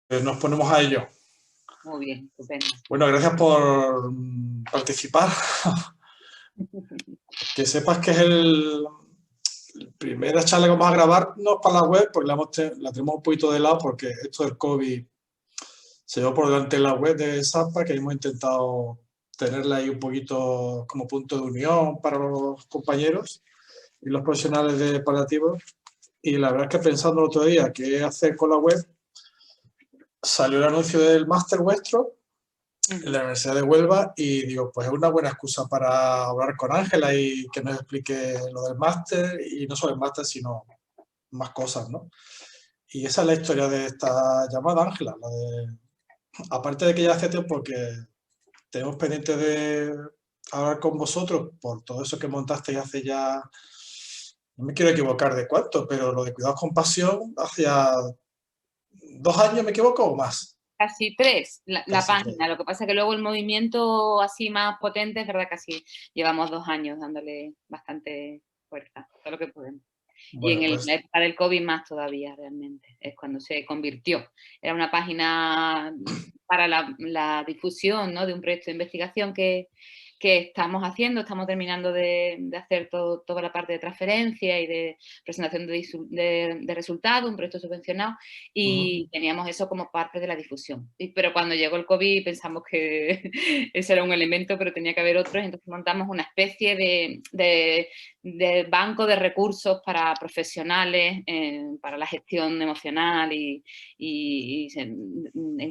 Nos ponemos a ello. Muy bien, estupendo. Bueno, gracias por participar. Que sepas que es la primera charla que vamos a grabar, no para la web, porque la tenemos un poquito de lado, porque esto del COVID se llevó por delante la web de SAPA, que hemos intentado tenerla ahí un poquito como punto de unión para los compañeros y los profesionales de paliativos. Y la verdad es que pensando el otro día qué hacer con la web, salió el anuncio del máster vuestro en la Universidad de Huelva y digo, pues es una buena excusa para hablar con Ángela y que nos explique lo del máster y no solo el máster, sino más cosas, ¿no? Y esa es la historia de esta llamada, Ángela. Aparte de que ya hace tiempo que tenemos pendiente de hablar con vosotros por todo eso que montasteis hace ya, no me quiero equivocar de cuánto, pero lo de Cuidados con Pasión, hace ya 2 años, ¿me equivoco o más? Casi 3, la Casi 3. página. Lo que pasa es que luego el movimiento así más potente, es verdad, casi llevamos 2 años dándole bastante fuerza, todo lo que podemos. Y Bueno, en la pues época del COVID más todavía, realmente, es cuando se convirtió. Era una página para la difusión, ¿no?, de un proyecto de investigación que estamos terminando de hacer toda la parte de transferencia y de presentación de resultados, un proyecto subvencionado, y teníamos eso como parte de la difusión. Pero cuando llegó el COVID pensamos que ese era un elemento, pero tenía que haber otros, entonces montamos una especie de banco de recursos para profesionales, para la gestión emocional en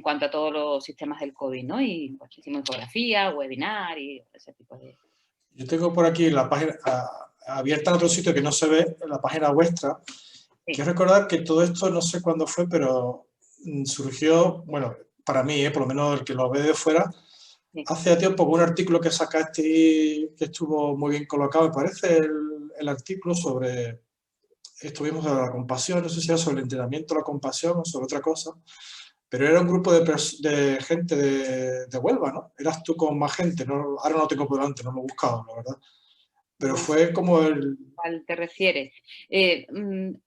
cuanto a todos los sistemas del COVID, ¿no? Y pues hicimos infografía, webinar y ese tipo de... yo tengo por aquí la página abierta en otro sitio que no se ve, en la página vuestra. Sí, Quiero recordar que todo esto, no sé cuándo fue, pero surgió, bueno, para mí, por lo menos el que lo ve de fuera, sí. hace tiempo un artículo que sacaste que estuvo muy bien colocado, me parece, el artículo sobre, estuvimos sobre la compasión, no sé si era sobre el entrenamiento de la compasión o sobre otra cosa, pero era un grupo de gente de Huelva, ¿no? Eras tú con más gente, ¿no? Ahora no lo tengo por delante, no lo he buscado, la verdad. Pero No sé fue como el... a cuál te refieres.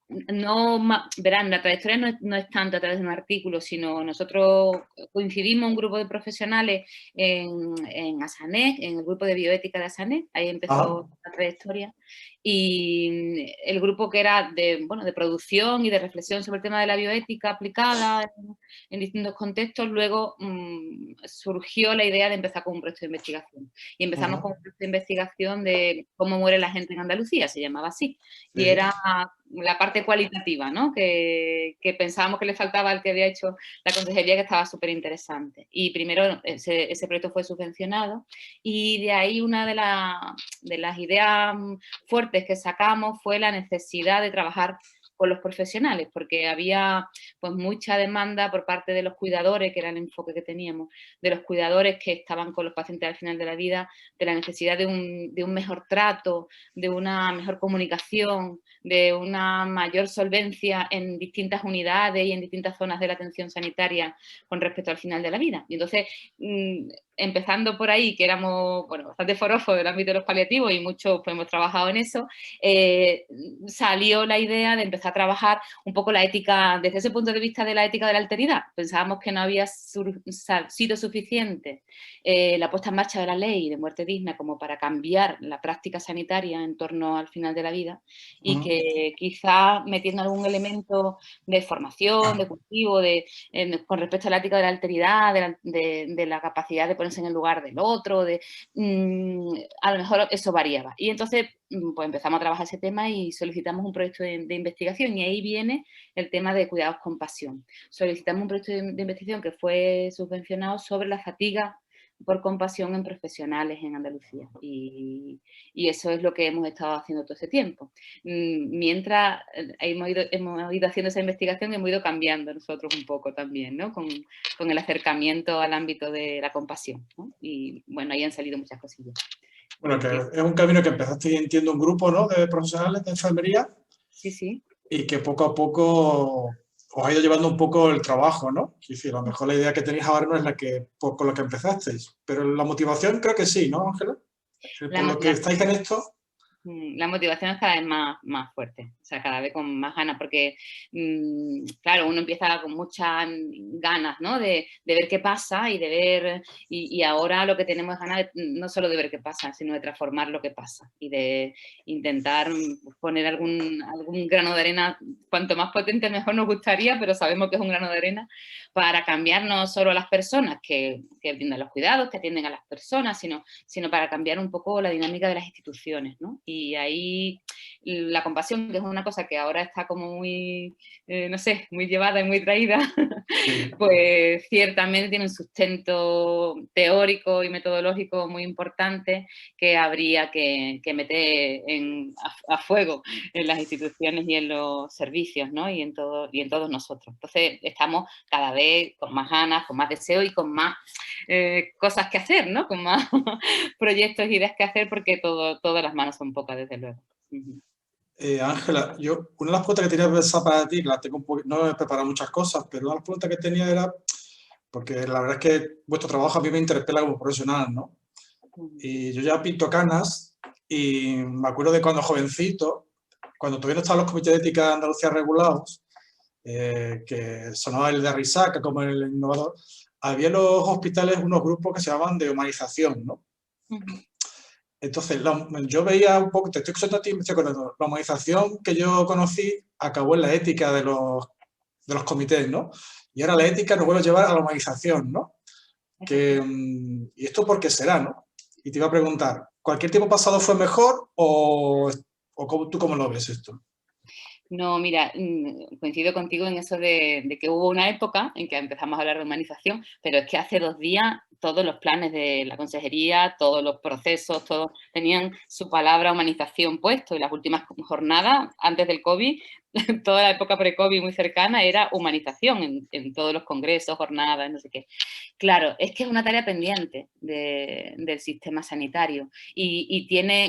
No, verán, la trayectoria no es tanto a través de un artículo, sino nosotros coincidimos un grupo de profesionales en ASANEC, en el grupo de bioética de ASANEC, ahí Ah, empezó la trayectoria, y el grupo que era de producción y de reflexión sobre el tema de la bioética aplicada en distintos contextos, luego surgió la idea de empezar con un proyecto de investigación. Y empezamos con un proyecto de investigación de cómo muere la gente en Andalucía, se llamaba así. Y sí. era la parte cualitativa, ¿no?, que pensábamos que le faltaba al que había hecho la consejería, que estaba súper interesante. Y primero ese proyecto fue subvencionado y de ahí una de las ideas fuertes que sacamos fue la necesidad de trabajar con los profesionales, porque había pues mucha demanda por parte de los cuidadores, que era el enfoque que teníamos, de los cuidadores que estaban con los pacientes al final de la vida, de la necesidad de un mejor trato, de una mejor comunicación, de una mayor solvencia en distintas unidades y en distintas zonas de la atención sanitaria con respecto al final de la vida. Y entonces, empezando por ahí, que éramos bastante forofos del ámbito de los paliativos y muchos pues, hemos trabajado en eso, salió la idea de empezar a trabajar un poco la ética, desde ese punto de vista de la ética de la alteridad. Pensábamos que no había sido suficiente la puesta en marcha de la ley de muerte digna como para cambiar la práctica sanitaria en torno al final de la vida, y que quizá metiendo algún elemento de formación, de cultivo, con respecto a la ética de la alteridad, de la capacidad de ponerse en el lugar del otro, a lo mejor eso variaba. Y entonces pues empezamos a trabajar ese tema y solicitamos un proyecto de investigación, y ahí viene el tema de cuidados con pasión. Solicitamos un proyecto de investigación que fue subvencionado sobre la fatiga por compasión en profesionales en Andalucía, y eso es lo que hemos estado haciendo todo ese tiempo. Mientras hemos ido haciendo esa investigación, hemos ido cambiando nosotros un poco también, ¿no?, con el acercamiento al ámbito de la compasión, ¿no? Y bueno, ahí han salido muchas cosillas. Bueno, que es un camino que empezaste, entiendo, un grupo, ¿no?, de profesionales de enfermería Sí, sí. y que poco a poco os ha ido llevando un poco el trabajo, ¿no? Es decir, a lo mejor la idea que tenéis ahora no es la que con la que empezasteis, pero la motivación creo que sí, ¿no, Ángela? La Por lo que motivación, estáis en esto. la motivación es cada vez más fuerte. sea, cada vez con más ganas, porque, claro, uno empieza con muchas ganas, ¿no? De ver qué pasa y de ver, y ahora lo que tenemos es ganas no solo de ver qué pasa, sino de transformar lo que pasa y de intentar poner algún grano de arena, cuanto más potente mejor nos gustaría, pero sabemos que es un grano de arena, para cambiar no solo a las personas que brindan los cuidados, que atienden a las personas, sino para cambiar un poco la dinámica de las instituciones, ¿no? Y ahí la compasión, que es una cosa que ahora está como muy, no sé, muy llevada y muy traída, Sí. pues ciertamente tiene un sustento teórico y metodológico muy importante que habría que meter a fuego en las instituciones y en los servicios, ¿no? Y en todos nosotros. Entonces, estamos cada vez con más ganas, con más deseo y con más cosas que hacer, ¿no? Con más proyectos e ideas que hacer, porque todas las manos son pocas, desde luego. Ángela, una de las preguntas que tenía pensada para ti, que la tengo no he preparado muchas cosas, pero una de las preguntas que tenía era, porque la verdad es que vuestro trabajo a mí me interpela como profesional, ¿no? Y yo ya pinto canas y me acuerdo de cuando jovencito, cuando todavía no estaban los comités de ética de Andalucía regulados, que sonaba el de Arrisaca como el innovador, había en los hospitales unos grupos que se llamaban de humanización, ¿no? Entonces, yo veía un poco, te estoy escuchando a ti, me estoy acordando, la humanización que yo conocí acabó en la ética de los comités, ¿no? Y ahora la ética nos vuelve a llevar a la humanización, ¿no? ¿Y esto por qué será, no? Y te iba a preguntar, ¿cualquier tiempo pasado fue mejor o tú cómo lo ves esto? No, mira, coincido contigo en eso de que hubo una época en que empezamos a hablar de humanización, pero es que hace 2 días todos los planes de la consejería, todos los procesos, todos tenían su palabra humanización puesto, y las últimas jornadas, antes del COVID, toda la época pre-COVID muy cercana, era humanización en todos los congresos, jornadas, no sé qué. Claro, es que es una tarea pendiente del sistema sanitario y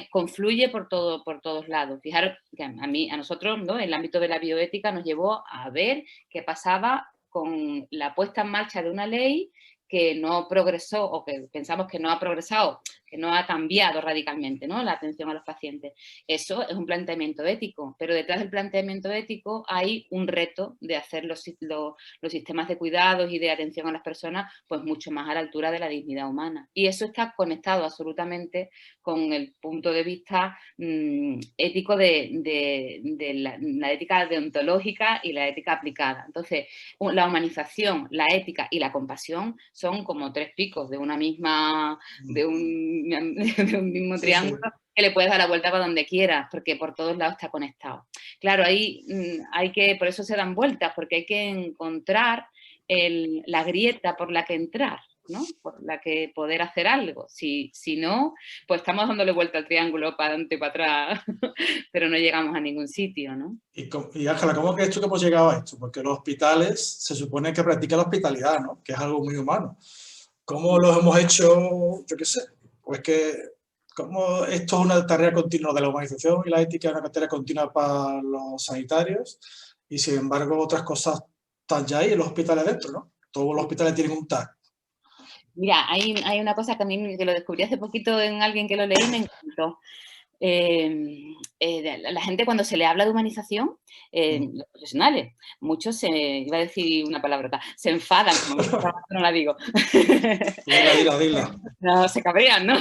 confluye por todos lados. Fijaros que a nosotros, ¿no? El ámbito de la bioética nos llevó a ver qué pasaba con la puesta en marcha de una ley que no progresó, o que pensamos que no ha progresado, que no ha cambiado radicalmente, ¿no? La atención a los pacientes. Eso es un planteamiento ético, pero detrás del planteamiento ético hay un reto de hacer los sistemas de cuidados y de atención a las personas pues mucho más a la altura de la dignidad humana. Y eso está conectado absolutamente con el punto de vista ético de la ética deontológica y la ética aplicada. Entonces, la humanización, la ética y la compasión son como 3 picos de un mismo triángulo, Sí. que le puedes dar la vuelta para donde quieras, porque por todos lados está conectado. Claro, ahí por eso se dan vueltas, porque hay que encontrar la grieta por la que entrar, ¿no? Por la que poder hacer algo. Si no, pues estamos dándole vuelta al triángulo para adelante y para atrás, pero no llegamos a ningún sitio, ¿no? Y Ángela, ¿cómo crees tú que hemos llegado a esto? Porque los hospitales se supone que practican la hospitalidad, ¿no? Que es algo muy humano. ¿Cómo los hemos hecho, yo qué sé? Pues que, ¿cómo esto es una tarea continua de la humanización y la ética es una tarea continua para los sanitarios? Y sin embargo, otras cosas están ya ahí en los hospitales dentro, ¿no? Todos los hospitales tienen un tag. Mira, hay una cosa que a mí que lo descubrí hace poquito en alguien que lo leí y me encantó. La gente, cuando se le habla de humanización, los profesionales, muchos iba a decir una palabrota, se enfadan, como no la digo. Dila. No, se cabrean, ¿no?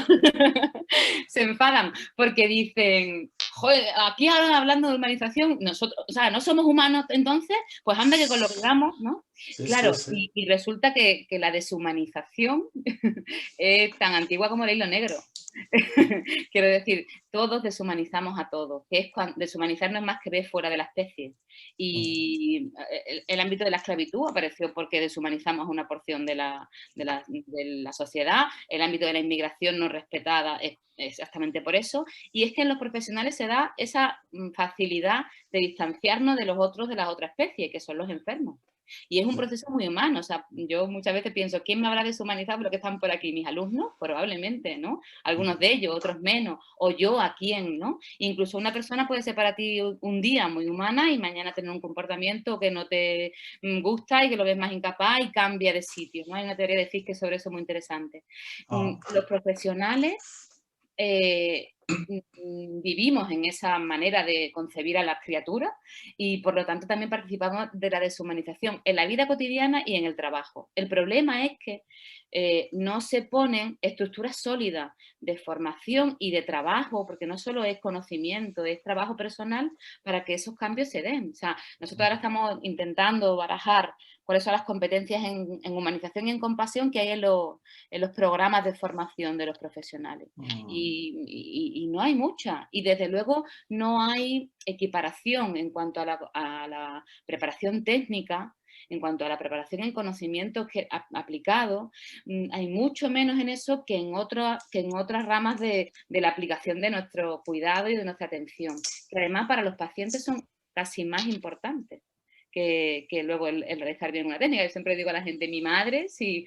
Se enfadan porque dicen, joder, aquí ahora hablando de humanización, nosotros, o sea, no somos humanos entonces, pues anda que con lo que damos, ¿no? Claro, Sí. y resulta que la deshumanización es tan antigua como el hilo negro. Quiero decir, todos deshumanizamos a todos, que es deshumanizar no es más que ver fuera de la especie. Y el ámbito de la esclavitud apareció porque deshumanizamos a una porción de la sociedad, el ámbito de la inmigración no respetada es exactamente por eso, y es que en los profesionales se da esa facilidad de distanciarnos de los otros de las otras especies, que son los enfermos. Y es un proceso muy humano, o sea, yo muchas veces pienso, ¿quién me habrá deshumanizado los que están por aquí? ¿Mis alumnos? Probablemente, ¿no? Algunos de ellos, otros menos, o yo a quién, ¿no? Incluso una persona puede ser para ti un día muy humana y mañana tener un comportamiento que no te gusta y que lo ves más incapaz y cambia de sitio, ¿no? Hay una teoría de Fichte sobre eso muy interesante. Los profesionales vivimos en esa manera de concebir a las criaturas y por lo tanto también participamos de la deshumanización en la vida cotidiana y en el trabajo. El problema es que no se ponen estructuras sólidas de formación y de trabajo, porque no solo es conocimiento, es trabajo personal para que esos cambios se den. O sea, nosotros ahora estamos intentando barajar cuáles son las competencias en humanización y en compasión que hay en los programas de formación de los profesionales. Y no hay mucha. Y desde luego no hay equiparación en cuanto a la preparación técnica, en cuanto a la preparación en conocimientos aplicados. Hay mucho menos en eso que en otras ramas de la aplicación de nuestro cuidado y de nuestra atención, que además para los pacientes son casi más importantes que luego el realizar bien una técnica. Yo siempre digo a la gente, mi madre, si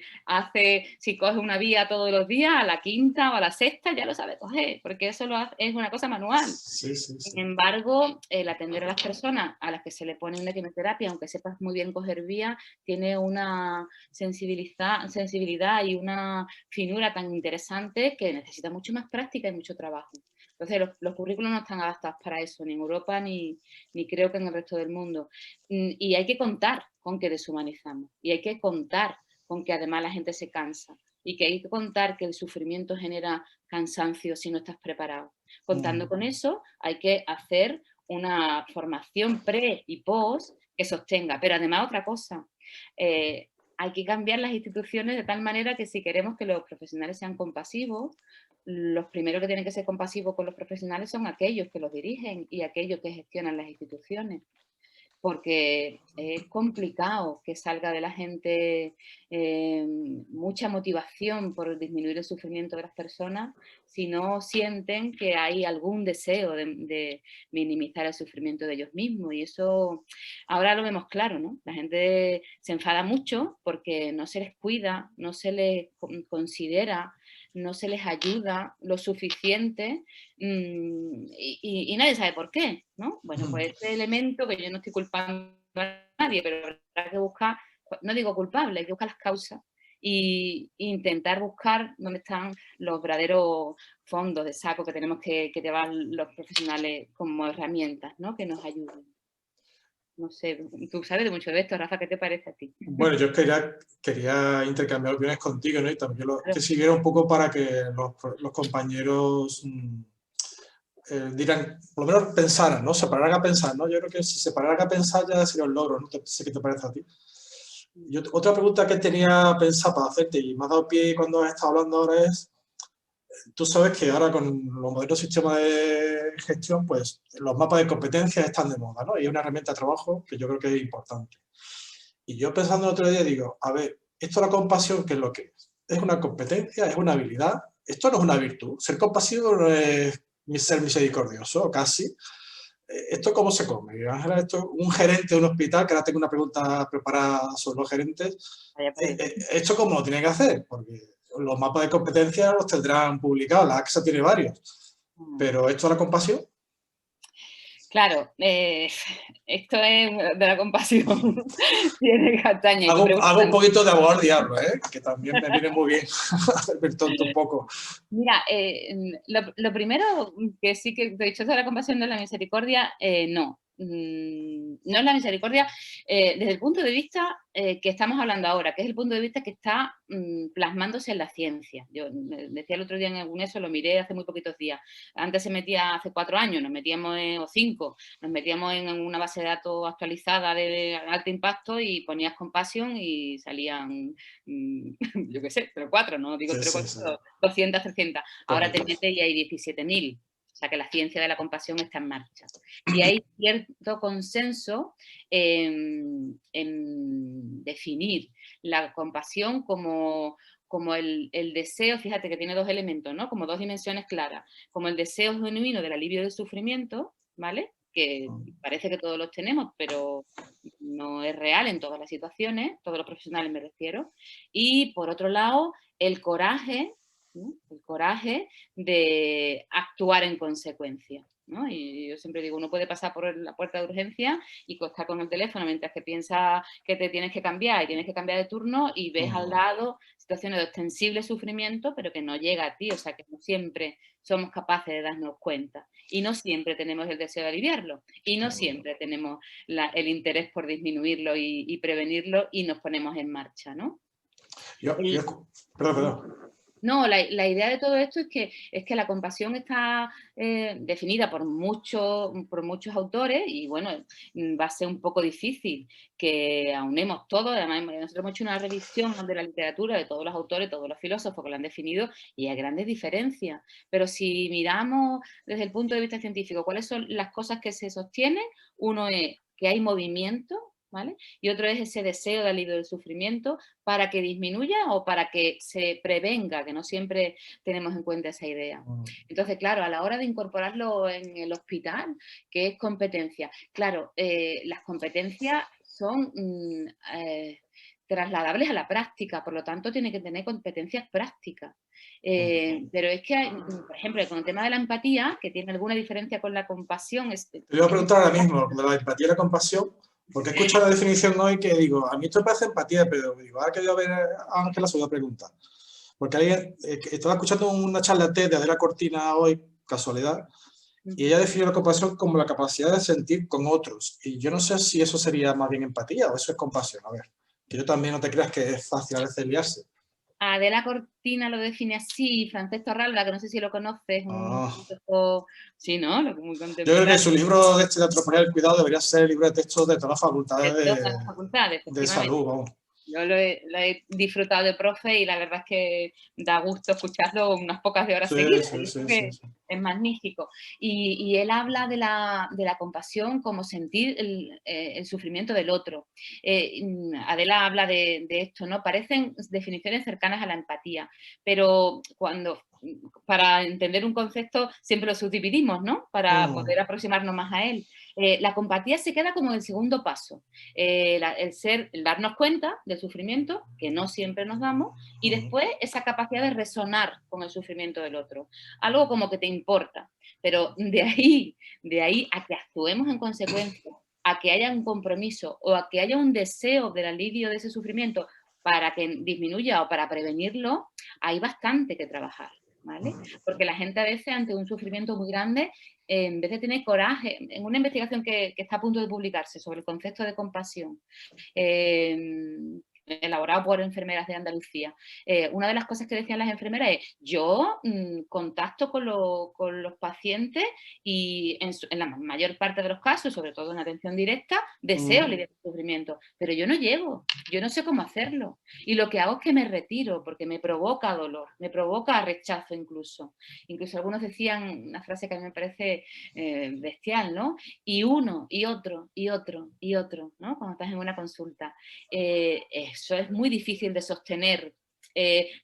coge una vía todos los días, a la quinta o a la sexta ya lo sabe coger, porque eso es una cosa manual. Sí, sí, sí. Sin embargo, el atender a las personas a las que se le pone una quimioterapia, aunque sepas muy bien coger vía, tiene una sensibilidad y una finura tan interesante que necesita mucho más práctica y mucho trabajo. Entonces, los currículos no están adaptados para eso, ni en Europa ni creo que en el resto del mundo. Y hay que contar con que deshumanizamos. Y hay que contar con que además la gente se cansa. Y que hay que contar que el sufrimiento genera cansancio si no estás preparado. Contando con eso, hay que hacer una formación pre y post que sostenga. Pero además otra cosa, hay que cambiar las instituciones de tal manera que si queremos que los profesionales sean compasivos, los primeros que tienen que ser compasivos con los profesionales son aquellos que los dirigen y aquellos que gestionan las instituciones. Porque es complicado que salga de la gente mucha motivación por disminuir el sufrimiento de las personas si no sienten que hay algún deseo de minimizar el sufrimiento de ellos mismos. Y eso ahora lo vemos claro, ¿no? La gente se enfada mucho porque no se les cuida, no se les considera, no se les ayuda lo suficiente y nadie sabe por qué, ¿no? Bueno, pues este elemento, que yo no estoy culpando a nadie, pero hay que buscar, no digo culpable, hay que buscar las causas e intentar buscar dónde están los verdaderos fondos de saco que tenemos que llevar los profesionales como herramientas, ¿no? Que nos ayuden. No sé, tú sabes de mucho de esto, Rafa, ¿qué te parece a ti? Bueno, yo quería intercambiar opiniones contigo, ¿no? Y también que siguiera un poco para que los compañeros dirán, por lo menos pensaran, ¿no? Se pararan a pensar, ¿no? Yo creo que si se pararan a pensar ya sería un logro, ¿no? Sé qué te parece a ti. Y otra pregunta que tenía pensada para hacerte y me ha dado pie cuando has estado hablando ahora es, tú sabes que ahora con los modernos sistemas de gestión, pues los mapas de competencias están de moda, ¿no? Y es una herramienta de trabajo que yo creo que es importante. Y yo pensando el otro día digo, a ver, esto de la compasión, ¿qué es lo que es? ¿Es una competencia? ¿Es una habilidad? Esto no es una virtud. Ser compasivo no es ser misericordioso, casi. ¿Esto cómo se come? Ángela, esto, un gerente de un hospital, que ahora tengo una pregunta preparada sobre los gerentes, ¿esto cómo lo tiene que hacer? Porque los mapas de competencia los tendrán publicados, la AXA tiene varios, pero ¿esto de la compasión? Claro, esto es de la compasión. Tiene castaña. Hago un poquito de abogado al diablo, que también me viene muy bien hacerme tonto un poco. Mira, lo primero que sí que te he dicho de la compasión de la misericordia, no. No es la misericordia desde el punto de vista que estamos hablando ahora, que es el punto de vista que está plasmándose en la ciencia. Yo decía el otro día en eso, lo miré hace muy poquitos días. Antes se metía, hace 4 años, nos metíamos o 5, nos metíamos en una base de datos actualizada de alto impacto y ponías compasión y salían, yo qué sé, 4, no digo 4, 200, 300. Ahora te metes y hay 17.000. O sea que la ciencia de la compasión está en marcha. Y hay cierto consenso en definir la compasión como el deseo, fíjate que tiene 2 elementos, ¿no? Como 2 dimensiones claras. Como el deseo genuino del alivio del sufrimiento, ¿vale? Que parece que todos los tenemos, pero no es real en todas las situaciones, todos los profesionales me refiero. Y por otro lado, el coraje ¿no? El coraje de actuar en consecuencia, ¿no? Y yo siempre digo, uno puede pasar por la puerta de urgencia y estar con el teléfono mientras que piensa que te tienes que cambiar y tienes que cambiar de turno y ves al lado situaciones de ostensible sufrimiento, pero que no llega a ti, o sea, que no siempre somos capaces de darnos cuenta y no siempre tenemos el deseo de aliviarlo y no siempre tenemos el interés por disminuirlo y prevenirlo y nos ponemos en marcha, ¿no? Perdón. No, la idea de todo esto es que la compasión está definida por muchos autores y bueno, va a ser un poco difícil que aunemos todo. Además, nosotros hemos hecho una revisión de la literatura de todos los autores, todos los filósofos que lo han definido y hay grandes diferencias. Pero si miramos desde el punto de vista científico cuáles son las cosas que se sostienen, uno es que hay movimiento, ¿vale? Y otro es ese deseo de alivio del sufrimiento para que disminuya o para que se prevenga, que no siempre tenemos en cuenta esa idea. Entonces, claro, a la hora de incorporarlo en el hospital, ¿qué es competencia? Claro, las competencias son trasladables a la práctica, por lo tanto tiene que tener competencias prácticas. Pero es que, por ejemplo, con el tema de la empatía, que tiene alguna diferencia con la compasión. Te voy a preguntar ahora mismo, de la empatía y la compasión, porque he escuchado la definición hoy que digo, a mí esto me parece empatía, pero digo, ahora que voy a ver a Ángela se lo voy a preguntar. Porque alguien, estaba escuchando una charla TED de Adela Cortina hoy, casualidad, y ella definió la compasión como la capacidad de sentir con otros. Y yo no sé si eso sería más bien empatía o eso es compasión. A ver, que yo también no te creas que es fácil a veces liarse. Adela Cortina lo define así, Francesc Torralba, que no sé si lo conoces, sí, ¿no? Lo que muy yo creo que su libro de Antroponía del Cuidado debería ser el libro de texto de todas las facultades de salud, vamos. Yo lo he disfrutado de profe y la verdad es que da gusto escucharlo unas pocas de horas seguidas. Sí. Es magnífico. Y él habla de la compasión como sentir el sufrimiento del otro. Adela habla de esto, ¿no? Parecen definiciones cercanas a la empatía, pero para entender un concepto siempre lo subdividimos, ¿no? Para poder aproximarnos más a él. La compatía se queda como el segundo paso. El darnos cuenta del sufrimiento, que no siempre nos damos, y después esa capacidad de resonar con el sufrimiento del otro. Algo como que te importa. Pero de ahí a que actuemos en consecuencia, a que haya un compromiso o a que haya un deseo del alivio de ese sufrimiento para que disminuya o para prevenirlo, hay bastante que trabajar, ¿vale? Porque la gente a veces ante un sufrimiento muy grande, en vez de tener coraje, en una investigación que está a punto de publicarse sobre el concepto de compasión, elaborado por enfermeras de Andalucía, una de las cosas que decían las enfermeras es, yo contacto con los pacientes y en la mayor parte de los casos, sobre todo en atención directa, deseo aliviar el sufrimiento, pero yo no llego, yo no sé cómo hacerlo. Y lo que hago es que me retiro porque me provoca dolor, me provoca rechazo incluso. Incluso algunos decían una frase que a mí me parece bestial, ¿no? Y uno, y otro, y otro, y otro, ¿no? Cuando estás en una consulta. Eso es muy difícil de sostener,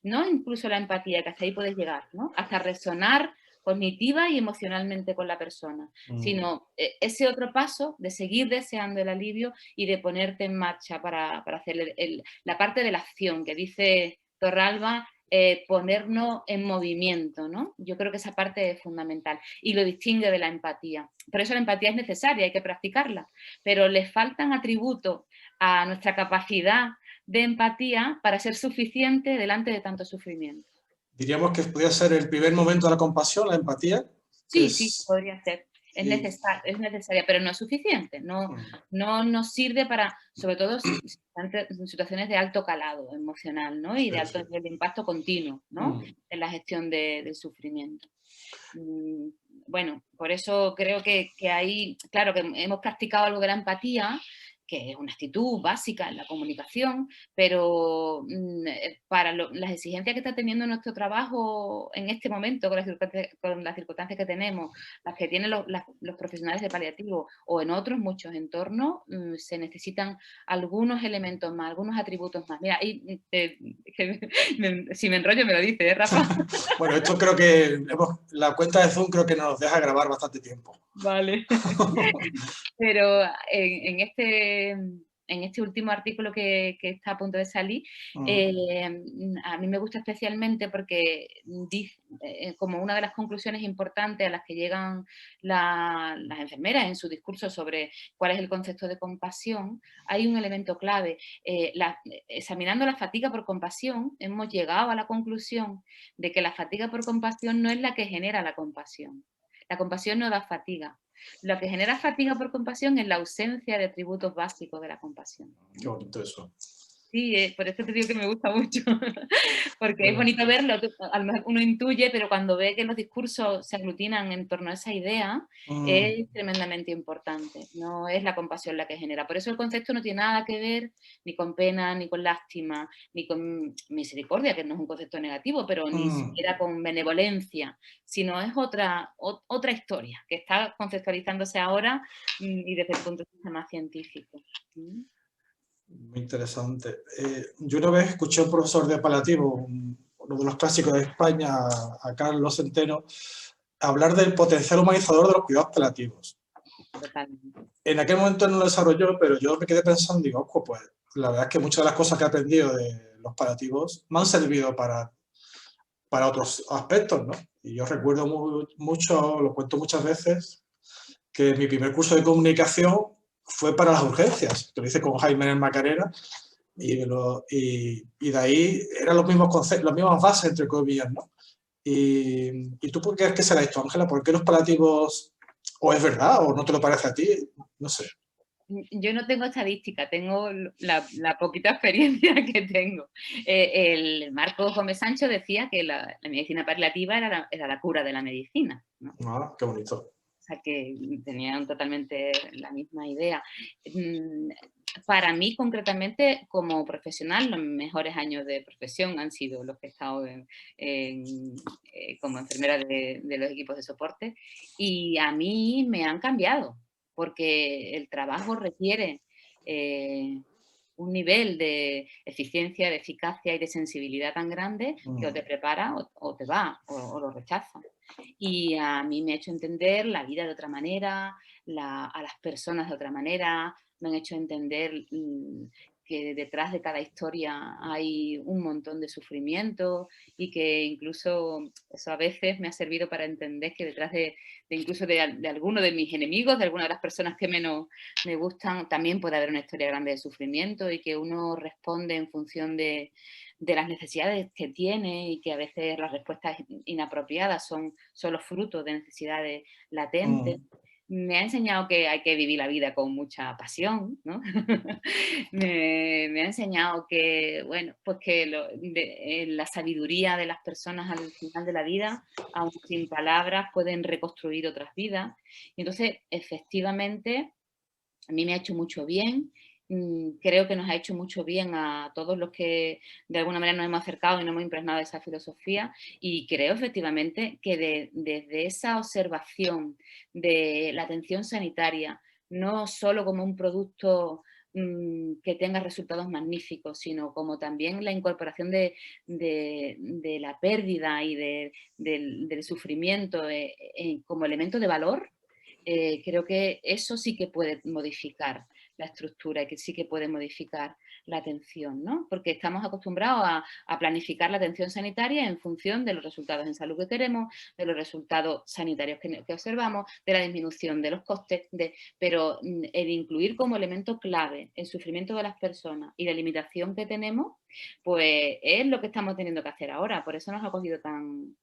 no incluso la empatía, que hasta ahí puedes llegar, ¿no? Hasta resonar cognitiva y emocionalmente con la persona, sino ese otro paso de seguir deseando el alivio y de ponerte en marcha para hacer la parte de la acción que dice Torralba, ponernos en movimiento, ¿no? Yo creo que esa parte es fundamental y lo distingue de la empatía. Por eso la empatía es necesaria, hay que practicarla, pero le faltan atributos a nuestra capacidad de empatía para ser suficiente delante de tanto sufrimiento. Diríamos que podría ser el primer momento de la compasión, la empatía. Sí, sí, podría ser. Es necesaria, pero no es suficiente. No nos sirve para, sobre todo en situaciones de alto calado emocional, ¿no? Y de alto nivel de impacto continuo, ¿no? En la gestión del sufrimiento. Bueno, por eso creo que ahí, claro, que hemos practicado algo de la empatía, que es una actitud básica en la comunicación, pero para las exigencias que está teniendo nuestro trabajo en este momento, con las circunstancias que tenemos, las que tienen los profesionales de paliativo o en otros muchos entornos, se necesitan algunos elementos más, algunos atributos más. Mira, si me enrollo me lo dice, Rafa? Bueno, esto creo que la cuenta de Zoom creo que nos deja grabar bastante tiempo. Vale. Pero en en este último artículo que está a punto de salir, a mí me gusta especialmente porque dice, como una de las conclusiones importantes a las que llegan las enfermeras en su discurso sobre cuál es el concepto de compasión, hay un elemento clave. Examinando la fatiga por compasión, hemos llegado a la conclusión de que la fatiga por compasión no es la que genera la compasión. La compasión no da fatiga. Lo que genera fatiga por compasión es la ausencia de atributos básicos de la compasión. Qué bonito eso. Sí, por eso te digo que me gusta mucho, porque es bonito verlo, a lo mejor uno intuye, pero cuando ve que los discursos se aglutinan en torno a esa idea, es tremendamente importante, no es la compasión la que genera. Por eso el concepto no tiene nada que ver ni con pena, ni con lástima, ni con misericordia, que no es un concepto negativo, pero ni siquiera con benevolencia, sino es otra historia, que está conceptualizándose ahora y desde el punto de vista más científico. Muy interesante. Yo una vez escuché a un profesor de paliativo, uno de los clásicos de España, a Carlos Centeno, hablar del potencial humanizador de los cuidados paliativos. Totalmente. En aquel momento no lo desarrolló, pero yo me quedé pensando, digo, ojo, pues la verdad es que muchas de las cosas que he aprendido de los paliativos me han servido para otros aspectos, ¿no? Y yo recuerdo mucho, lo cuento muchas veces, que mi primer curso de comunicación fue para las urgencias, que lo hice con Jaime en el Macarena, y de ahí eran los mismos conceptos, las mismas bases, entre comillas, ¿no? ¿Y tú por qué crees que será esto, Ángela? ¿Por qué los paliativos, o es verdad, o no te lo parece a ti? No sé. Yo no tengo estadística, tengo la poquita experiencia que tengo. El Marcos Gómez Sancho decía que la medicina paliativa era la cura de la medicina, ¿no? Ah, qué bonito. O sea, que tenían totalmente la misma idea. Para mí, concretamente, como profesional, los mejores años de profesión han sido los que he estado como enfermera de los equipos de soporte, y a mí me han cambiado, porque el trabajo requiere un nivel de eficiencia, de eficacia y de sensibilidad tan grande que o te prepara o te va, o lo rechaza. Y a mí me ha hecho entender la vida de otra manera, a las personas de otra manera, me han hecho entender que detrás de cada historia hay un montón de sufrimiento, y que incluso eso a veces me ha servido para entender que detrás de incluso de alguno de mis enemigos, de alguna de las personas que menos me gustan, también puede haber una historia grande de sufrimiento, y que uno responde en función de las necesidades que tiene, y que a veces las respuestas inapropiadas son solo fruto de necesidades latentes. Me ha enseñado que hay que vivir la vida con mucha pasión, ¿no? me ha enseñado que, bueno, pues que la sabiduría de las personas al final de la vida, aun sin palabras, pueden reconstruir otras vidas. Y entonces, efectivamente, a mí me ha hecho mucho bien. Creo que nos ha hecho mucho bien a todos los que de alguna manera nos hemos acercado y nos hemos impregnado de esa filosofía, y creo efectivamente que desde esa observación de la atención sanitaria, no solo como un producto que tenga resultados magníficos, sino como también la incorporación de la pérdida y del sufrimiento como elemento de valor. Creo que eso sí que puede modificar la estructura, y que sí que puede modificar la atención, ¿no? Porque estamos acostumbrados a planificar la atención sanitaria en función de los resultados en salud que queremos, de los resultados sanitarios que observamos, de la disminución de los costes, pero el incluir como elemento clave el sufrimiento de las personas y la limitación que tenemos, pues es lo que estamos teniendo que hacer ahora. Por eso nos ha cogido con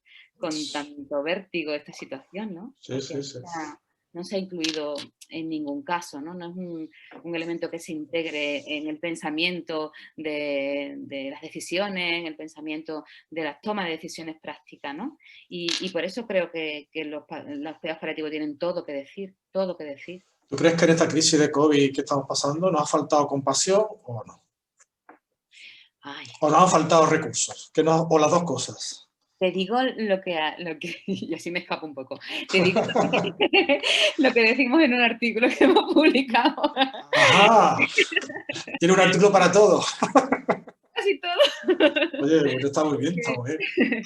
tanto vértigo esta situación, ¿no? Sí, sí, sí. No se ha incluido en ningún caso, ¿no? No es un elemento que se integre en el pensamiento de las decisiones, en el pensamiento de la toma de decisiones prácticas, ¿no? Y por eso creo que los cuidados paliativos tienen todo que decir, todo que decir. ¿Tú crees que en esta crisis de COVID que estamos pasando nos ha faltado compasión o no? Ay. ¿O nos han faltado recursos? ¿O las dos cosas? Te digo lo que y así me escapo un poco. Te digo lo que decimos en un artículo que hemos publicado. ¡Ajá! Tiene un artículo para todo. casi todo. Oye, pues está muy bien, está muy bien.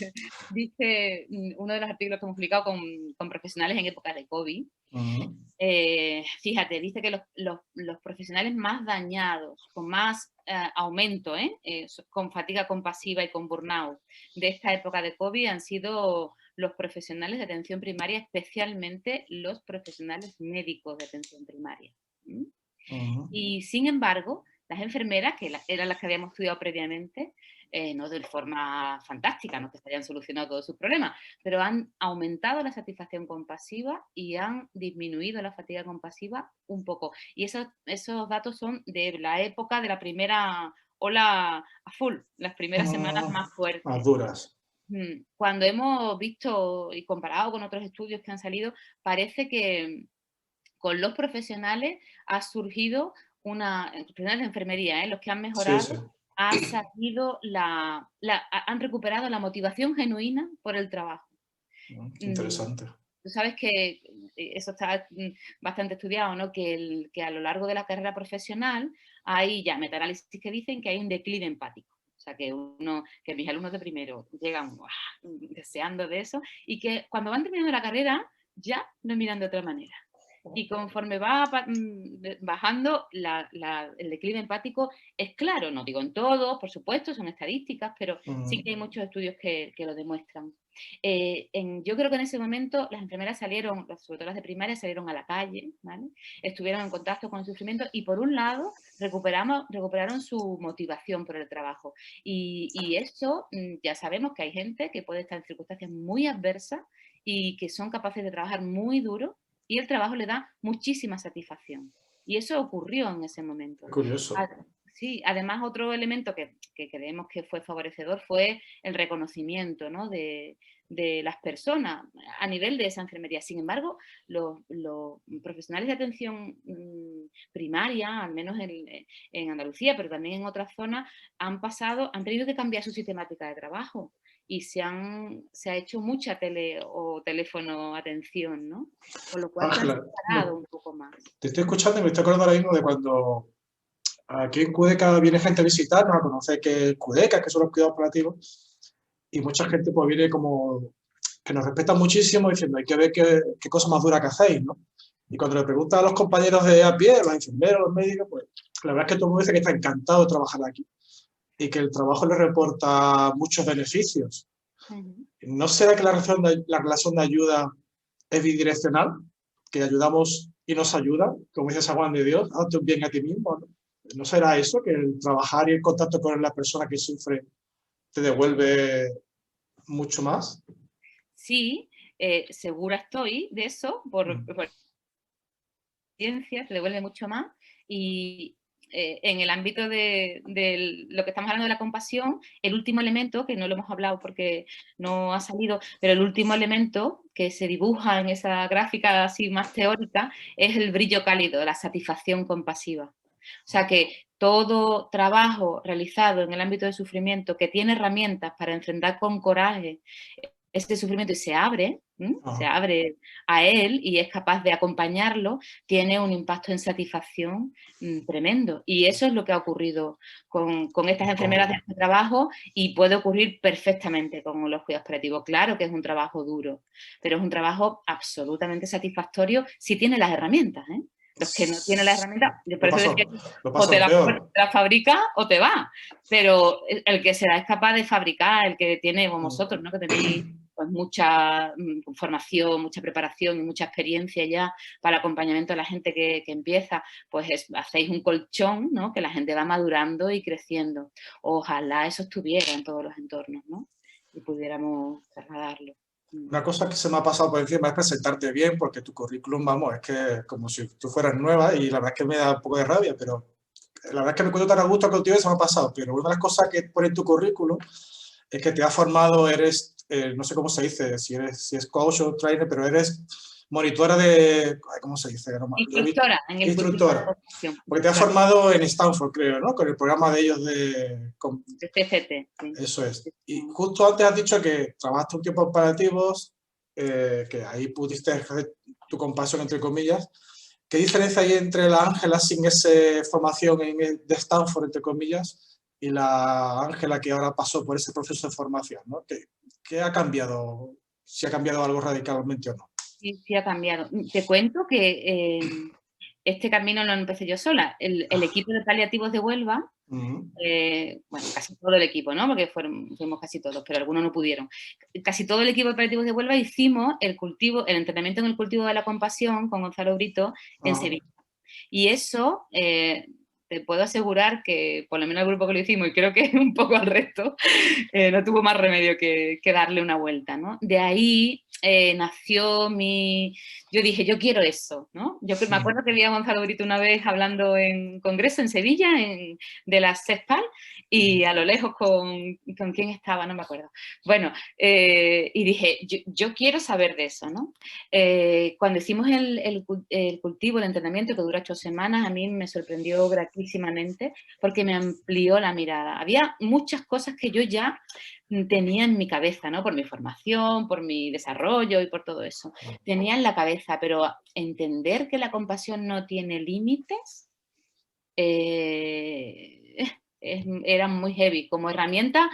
Dice uno de los artículos que hemos publicado con profesionales en época de COVID. Fíjate, dice que los profesionales más dañados, con más aumento, con fatiga compasiva y con burnout de esta época de COVID han sido los profesionales de atención primaria, especialmente los profesionales médicos de atención primaria. Y sin embargo, las enfermeras, que eran las que habíamos estudiado previamente, no de forma fantástica, no que se hayan solucionado todos sus problemas, pero han aumentado la satisfacción compasiva y han disminuido la fatiga compasiva un poco. Y esos datos son de la época de la primera ola a full, las primeras semanas más fuertes. Más duras. Cuando hemos visto y comparado con otros estudios que han salido, parece que con los profesionales ha surgido profesionales de enfermería, los que han mejorado, Sí, sí. ha salido han recuperado la motivación genuina por el trabajo. Interesante. Tú sabes que eso está bastante estudiado, ¿no? Que a lo largo de la carrera profesional hay ya metaanálisis que dicen que hay un declive empático. O sea, que mis alumnos de primero llegan deseando de eso y que cuando van terminando la carrera ya lo miran de otra manera. Y conforme va bajando, el declive empático es claro, no digo en todos, por supuesto, son estadísticas, pero sí que hay muchos estudios que lo demuestran. Yo creo que en ese momento las enfermeras salieron, sobre todo las de primaria, salieron a la calle, ¿vale? Estuvieron en contacto con el sufrimiento y por un lado recuperaron su motivación por el trabajo. Y esto ya sabemos que hay gente que puede estar en circunstancias muy adversas y que son capaces de trabajar muy duro y el trabajo le da muchísima satisfacción. Y eso ocurrió en ese momento. Curioso. Sí, además otro elemento que creemos que fue favorecedor fue el reconocimiento, ¿no? de las personas a nivel de esa enfermería. Sin embargo, los profesionales de atención primaria, al menos en Andalucía, pero también en otras zonas, han tenido que cambiar su sistemática de trabajo y se ha hecho mucha teléfono atención, ¿no? Con lo cual Ángela, se han separado un poco más. te estoy escuchando y me estoy acordando ahora mismo de cuando aquí en Cudeca viene gente a visitarnos, a conocer qué es Cudeca, que son los cuidados paliativos, y mucha gente pues viene como que nos respeta muchísimo diciendo hay que ver qué cosa más dura que hacéis, ¿no? Y cuando le preguntan a los compañeros de a pie, los enfermeros, los médicos, pues la verdad es que todo el mundo dice que está encantado de trabajar aquí y que el trabajo le reporta muchos beneficios. ¿No será que la relación de ayuda es bidireccional? Que ayudamos y nos ayuda, como dice San Juan de Dios, hazte un bien a ti mismo, ¿no? ¿No será eso, que el trabajar y el contacto con la persona que sufre te devuelve mucho más? Sí, segura estoy de eso, por experiencia, te devuelve mucho más. Y en el ámbito de lo que estamos hablando de la compasión, el último elemento, que no lo hemos hablado porque no ha salido, pero el último elemento que se dibuja en esa gráfica así más teórica es el brillo cálido, la satisfacción compasiva. O sea que todo trabajo realizado en el ámbito del sufrimiento que tiene herramientas para enfrentar con coraje este sufrimiento y se abre a él y es capaz de acompañarlo, tiene un impacto en satisfacción tremendo. Y eso es lo que ha ocurrido con estas enfermeras de este trabajo y puede ocurrir perfectamente con los cuidados paliativos. Claro que es un trabajo duro, pero es un trabajo absolutamente satisfactorio si tiene las herramientas, ¿eh? Los que no tienen las herramientas, por eso decía, o te la fabrica o te va, pero el que será es capaz de fabricar, el que tiene, como vosotros, ¿no? Que tenéis pues mucha formación, mucha preparación y mucha experiencia ya para acompañamiento a la gente que empieza, pues hacéis un colchón, ¿no? Que la gente va madurando y creciendo. Ojalá eso estuviera en todos los entornos, ¿no? Y pudiéramos trasladarlo. Una cosa que se me ha pasado por encima es presentarte bien, porque tu currículum, vamos, es que como si tú fueras nueva y la verdad es que me da un poco de rabia, pero la verdad es que me encuentro tan a gusto contigo y se me ha pasado. Pero una de las cosas que pone en tu currículum es que te has formado, eres, no sé cómo se dice, si es coach o trainer, pero eres monitora de, ¿cómo se dice? Instructora. Instructora. Porque te has formado en Stanford, creo, ¿no? Con el programa de ellos de CCT. Sí. Eso es. Y justo antes has dicho que trabajaste un tiempo en paliativos, que ahí pudiste ejercer tu compasión, entre comillas. ¿Qué diferencia hay entre la Ángela sin esa formación de Stanford, entre comillas, y la Ángela que ahora pasó por ese proceso de formación, ¿no? ¿Qué ha cambiado? Si ha cambiado algo radicalmente o no. Sí, sí ha cambiado. Te cuento que este camino lo empecé yo sola. El equipo de paliativos de Huelva, bueno, casi todo el equipo, ¿no? Porque fuimos casi todos, pero algunos no pudieron. Casi todo el equipo de paliativos de Huelva hicimos el entrenamiento en el cultivo de la compasión con Gonzalo Brito en Sevilla. Y eso, te puedo asegurar que, por lo menos el grupo que lo hicimos, y creo que un poco al resto, no tuvo más remedio que darle una vuelta, ¿no? De ahí nació yo dije, yo quiero eso, ¿no? Yo me acuerdo que vi a Gonzalo Brito una vez hablando en un congreso en Sevilla, de la CESPAL, y a lo lejos con quién estaba, no me acuerdo. Bueno, y dije, yo quiero saber de eso, ¿no? Cuando hicimos el cultivo, el entrenamiento, que dura 8 semanas, a mí me sorprendió gratísimamente porque me amplió la mirada. Había muchas cosas que yo ya tenía en mi cabeza, ¿no? Por mi formación, por mi desarrollo y por todo eso. Tenía en la cabeza, pero entender que la compasión no tiene límites, era muy heavy, como herramienta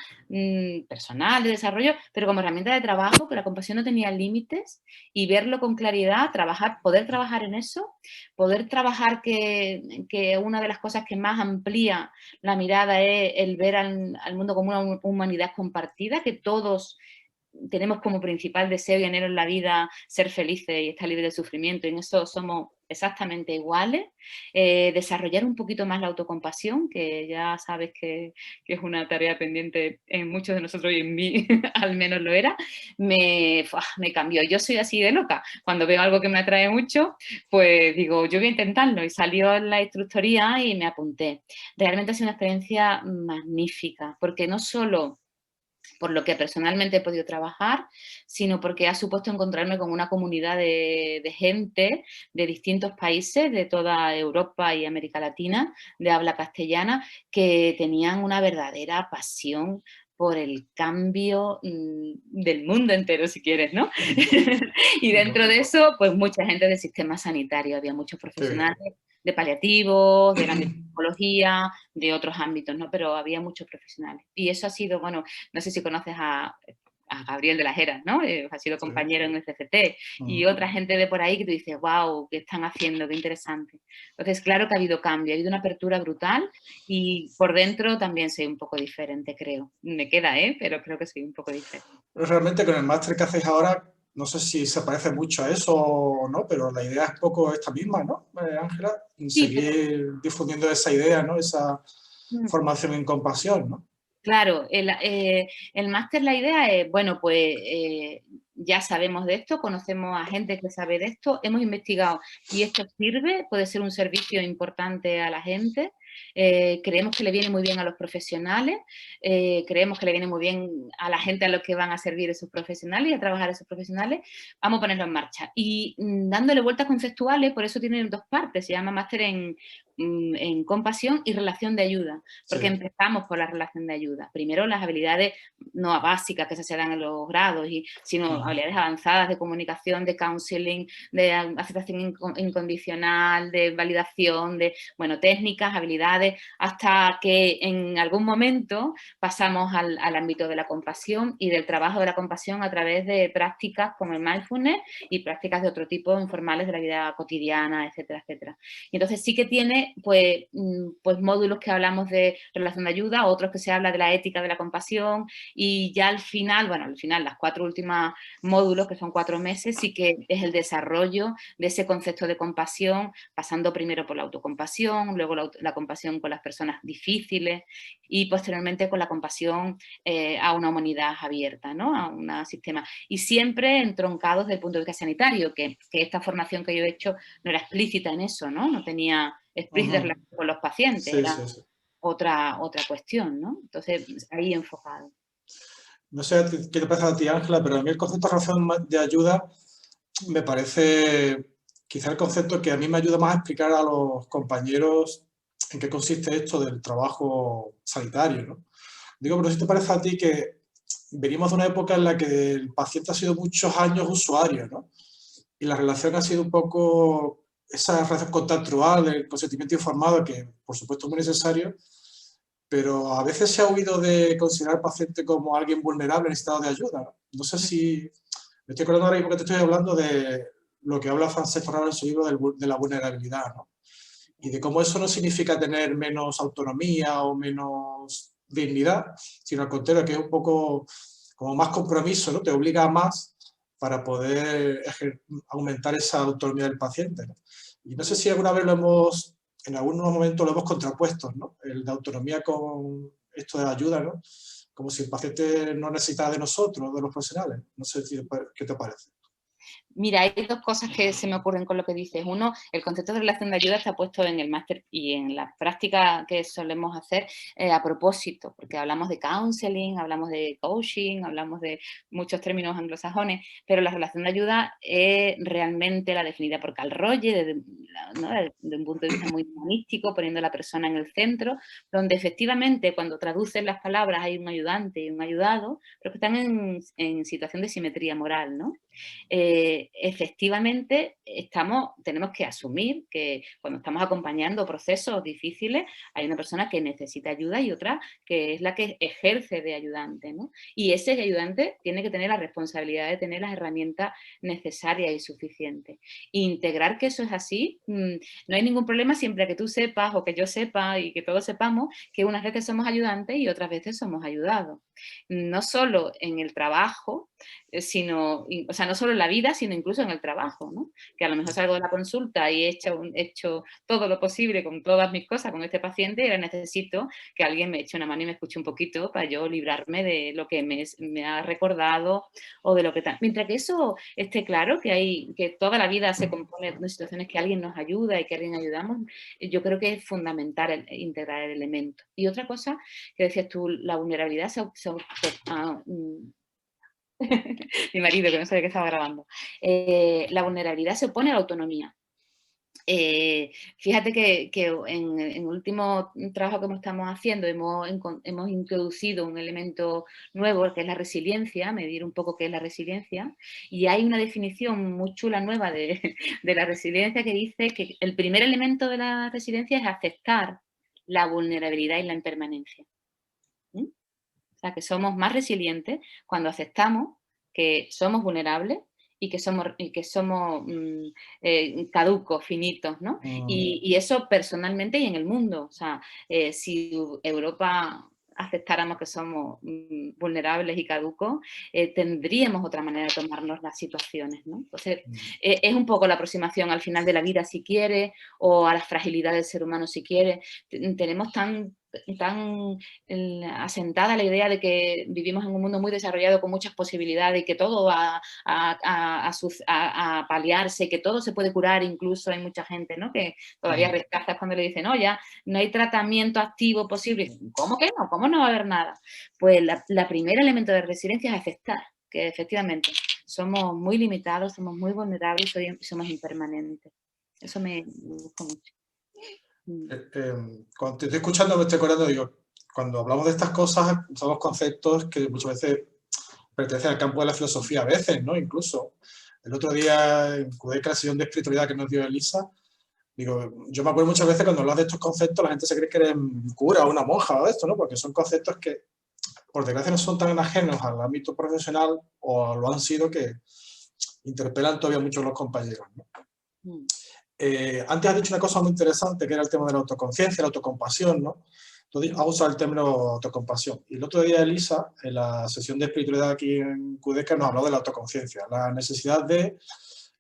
personal de desarrollo, pero como herramienta de trabajo, que la compasión no tenía límites, y verlo con claridad, poder trabajar en eso, poder trabajar que una de las cosas que más amplía la mirada es el ver al mundo como una humanidad compartida, que todos tenemos como principal deseo y anhelo en la vida ser felices y estar libres de sufrimiento, y en eso somos exactamente iguales. Desarrollar un poquito más la autocompasión, que ya sabes que es una tarea pendiente en muchos de nosotros, y en mí al menos lo era, me cambió. Yo soy así de loca. Cuando veo algo que me atrae mucho, pues digo, yo voy a intentarlo, y salió en la instructoría y me apunté. Realmente ha sido una experiencia magnífica, porque no solo por lo que personalmente he podido trabajar, sino porque ha supuesto encontrarme con una comunidad de gente de distintos países, de toda Europa y América Latina, de habla castellana, que tenían una verdadera pasión por el cambio del mundo entero, si quieres, ¿no? Y dentro de eso, pues mucha gente del sistema sanitario, había muchos profesionales de paliativos, de la psicología, de otros ámbitos, ¿no? Pero había muchos profesionales. Y eso ha sido, bueno, no sé si conoces a Gabriel de las Heras, ¿no? Ha sido compañero en el CCT, y otra gente de por ahí que tú dices, wow, ¿qué están haciendo? Qué interesante. Entonces, claro que ha habido cambio, ha habido una apertura brutal, y por dentro también soy un poco diferente, creo. Me queda, pero creo que soy un poco diferente. Realmente con el máster que hacéis ahora, no sé si se parece mucho a eso o no, pero la idea es un poco esta misma, ¿no, Ángela? Sí, seguir difundiendo esa idea, ¿no? Esa formación en compasión, ¿no? Claro, el máster, la idea es, bueno, pues ya sabemos de esto, conocemos a gente que sabe de esto, hemos investigado y esto sirve, puede ser un servicio importante a la gente. Creemos que le viene muy bien a los profesionales, creemos que le viene muy bien a la gente a los que van a servir esos profesionales y a trabajar esos profesionales. Vamos a ponerlo en marcha. Y dándole vueltas conceptuales, por eso tiene 2 partes, se llama máster en compasión y relación de ayuda, porque empezamos por la relación de ayuda. Primero las habilidades no básicas que se dan en los grados, sino habilidades avanzadas de comunicación, de counseling, de aceptación incondicional, de validación, de, bueno, técnicas, habilidades, hasta que en algún momento pasamos al ámbito de la compasión y del trabajo de la compasión a través de prácticas como el mindfulness y prácticas de otro tipo informales de la vida cotidiana, etcétera, etcétera. Y entonces sí que tiene pues módulos que hablamos de relación de ayuda, otros que se habla de la ética de la compasión, y ya al final, las 4 últimas módulos, que son 4 meses, sí que es el desarrollo de ese concepto de compasión, pasando primero por la autocompasión, luego la compasión con las personas difíciles y posteriormente con la compasión a una humanidad abierta, ¿no? A un sistema. Y siempre entroncados desde el punto de vista sanitario, que esta formación que yo he hecho no era explícita en eso, ¿no? No tenía explícita relación con los pacientes, era otra cuestión, ¿no? Entonces, ahí enfocado. No sé qué te parece a ti, Ángela, pero a mí el concepto de relación de ayuda me parece quizá el concepto que a mí me ayuda más a explicar a los compañeros en qué consiste esto del trabajo sanitario, ¿no? Digo, pero si te parece a ti que venimos de una época en la que el paciente ha sido muchos años usuario, ¿no? Y la relación ha sido un poco esa relación contractual, el consentimiento informado, que por supuesto es muy necesario, pero a veces se ha huido de considerar al paciente como alguien vulnerable en estado de ayuda, ¿no? No sé si... Me estoy acordando ahora mismo que te estoy hablando de lo que habla Francesc Farrar en su libro de la vulnerabilidad, ¿no? Y de cómo eso no significa tener menos autonomía o menos dignidad, sino al contrario, que es un poco como más compromiso, ¿no? Te obliga a más para poder aumentar esa autonomía del paciente, ¿no? Y no sé si alguna vez en algunos momentos lo hemos contrapuesto, ¿no? El de autonomía con esto de la ayuda, ¿no? Como si el paciente no necesitara de nosotros, de los profesionales. No sé qué te parece. Mira, hay dos cosas que se me ocurren con lo que dices. Uno, el concepto de relación de ayuda está puesto en el máster y en la práctica que solemos hacer a propósito, porque hablamos de counseling, hablamos de coaching, hablamos de muchos términos anglosajones, pero la relación de ayuda es realmente la definida por Carl Rogers, ¿no? Desde un punto de vista muy humanístico, poniendo a la persona en el centro, donde efectivamente cuando traducen las palabras hay un ayudante y un ayudado, pero que están en situación de simetría moral, ¿no? Efectivamente tenemos que asumir que cuando estamos acompañando procesos difíciles hay una persona que necesita ayuda y otra que es la que ejerce de ayudante, ¿no? Y ese ayudante tiene que tener la responsabilidad de tener las herramientas necesarias y suficientes. Integrar que eso es así, no hay ningún problema siempre que tú sepas o que yo sepa y que todos sepamos que unas veces somos ayudantes y otras veces somos ayudados. No solo en el trabajo, o sea, no solo en la vida, sino incluso en el trabajo, ¿no? Que a lo mejor salgo de la consulta y he hecho todo lo posible con todas mis cosas con este paciente y ahora necesito que alguien me eche una mano y me escuche un poquito para yo librarme de lo que me ha recordado o de lo que tal. Mientras que eso esté claro, que toda la vida se compone de situaciones que alguien nos ayuda y que alguien ayudamos, yo creo que es fundamental integrar el elemento. Y otra cosa que decías tú, la vulnerabilidad mi marido, que no sabía que estaba grabando. La vulnerabilidad se opone a la autonomía. Fíjate que en el último trabajo que estamos haciendo hemos introducido un elemento nuevo que es la resiliencia, medir un poco qué es la resiliencia, y hay una definición muy chula nueva de la resiliencia que dice que el primer elemento de la resiliencia es aceptar la vulnerabilidad y la impermanencia. O sea, que somos más resilientes cuando aceptamos que somos vulnerables y que somos caducos, finitos, ¿no? Y eso personalmente y en el mundo. O sea, si Europa aceptáramos que somos vulnerables y caducos, tendríamos otra manera de tomarnos las situaciones, ¿no? Entonces, es un poco la aproximación al final de la vida, si quiere, o a la fragilidad del ser humano, si quiere. Tenemos tan asentada la idea de que vivimos en un mundo muy desarrollado con muchas posibilidades y que todo va a paliarse, que todo se puede curar, incluso hay mucha gente, ¿no? Que todavía rechaza cuando le dicen, no, ya no hay tratamiento activo posible. ¿Cómo que no? ¿Cómo no va a haber nada? Pues la primer elemento de resiliencia es aceptar que efectivamente somos muy limitados, somos muy vulnerables y somos impermanentes. Eso me gusta mucho. Cuando te estoy escuchando me estoy acordando, digo, cuando hablamos de estas cosas usamos conceptos que muchas veces pertenecen al campo de la filosofía, a veces, ¿no? Incluso el otro día en la sesión de espiritualidad que nos dio Elisa, digo, yo me acuerdo muchas veces cuando hablas de estos conceptos la gente se cree que eres cura o una monja o esto, ¿no? Porque son conceptos que por desgracia no son tan ajenos al ámbito profesional o lo han sido que interpelan todavía mucho a los compañeros, ¿no? Antes has dicho una cosa muy interesante que era el tema de la autoconciencia, la autocompasión, ¿no? Entonces, has usado el término autocompasión. Y el otro día Elisa, en la sesión de espiritualidad aquí en Cudeca, nos habló de la autoconciencia, la necesidad de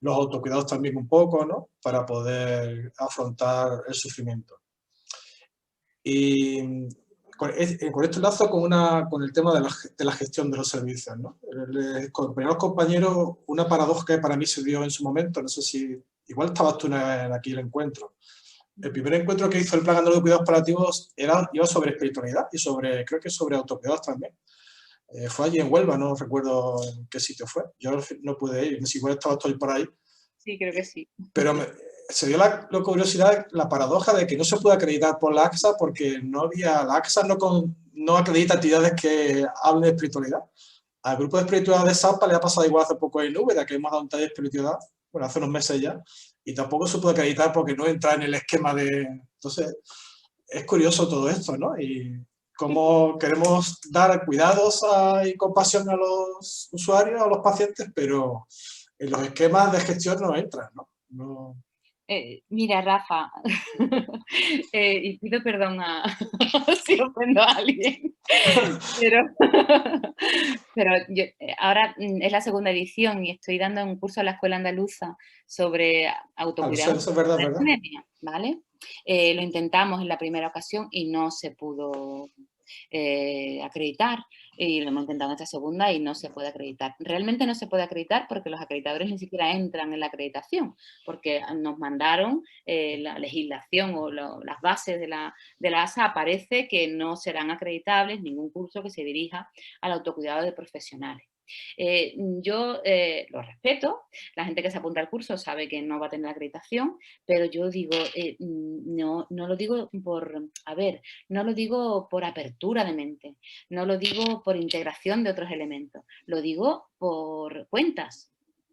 los autocuidados también un poco, ¿no? Para poder afrontar el sufrimiento. Y con esto enlazo con el tema de la gestión de los servicios, ¿no? Con los compañeros, una paradoja que para mí se dio en su momento, no sé si, igual estabas tú en aquí el encuentro. El primer encuentro que hizo el Plan Andaluz de Cuidados Paliativos iba sobre espiritualidad y creo que sobre autocuidados también. Fue allí en Huelva, no recuerdo en qué sitio fue. Yo no pude ir, si igual estabas tú por ahí. Sí, creo que sí. Pero se dio la curiosidad, la paradoja de que no se puede acreditar por la AXA porque la AXA no acredita actividades que hablen de espiritualidad. Al grupo de espiritualidad de SAPA le ha pasado igual hace poco en Úbeda, que hemos dado un taller de espiritualidad, bueno, hace unos meses ya, y tampoco se puede acreditar porque no entra en el esquema de... Entonces, es curioso todo esto, ¿no? Y cómo queremos dar cuidados y compasión a los usuarios, a los pacientes, pero en los esquemas de gestión no entran, ¿no? Mira, Rafa, y pido perdón si ofendo a alguien, pero, pero ahora es la segunda edición y estoy dando un curso en la Escuela Andaluza sobre autocuidado Eso es verdad, de la ¿verdad? pandemia, ¿vale? Lo intentamos en la primera ocasión y no se pudo acreditar, y lo hemos intentado en esta segunda y no se puede acreditar. Realmente no se puede acreditar porque los acreditadores ni siquiera entran en la acreditación, porque nos mandaron la legislación o las bases de la ASA, aparece que no serán acreditables ningún curso que se dirija al autocuidado de profesionales. Yo lo respeto, la gente que se apunta al curso sabe que no va a tener acreditación, pero yo digo, no lo digo no lo digo por apertura de mente, no lo digo por integración de otros elementos, lo digo por cuentas.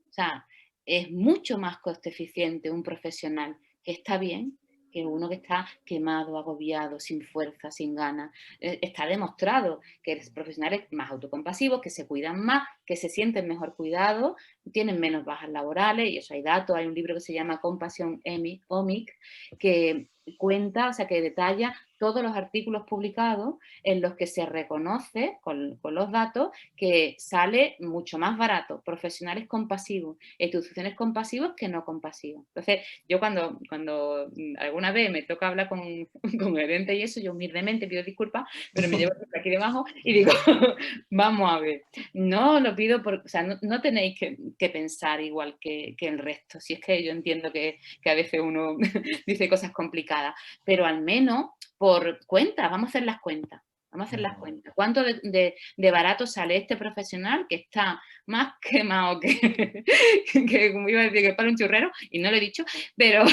O sea, es mucho más coste eficiente un profesional que está bien que uno que está quemado, agobiado, sin fuerza, sin ganas. Está demostrado que los profesionales más autocompasivos, que se cuidan más, que se sienten mejor cuidados, tienen menos bajas laborales, y eso hay datos. Hay un libro que se llama Compassion OMIC, que cuenta, o sea, que detalla todos los artículos publicados en los que se reconoce con los datos que sale mucho más barato profesionales compasivos, instituciones compasivas que no compasivas. Entonces, yo cuando alguna vez me toca hablar con gerente y eso, yo humildemente pido disculpas, pero me llevo aquí debajo y digo, vamos a ver, no lo pido, o sea, no tenéis que pensar igual que el resto, si es que yo entiendo que a veces uno dice cosas complicadas, pero al menos por cuentas, vamos a hacer las cuentas. Vamos a hacer las cuentas. ¿Cuánto de barato sale este profesional que está más quemado como iba a decir, que para un churrero, y no lo he dicho, pero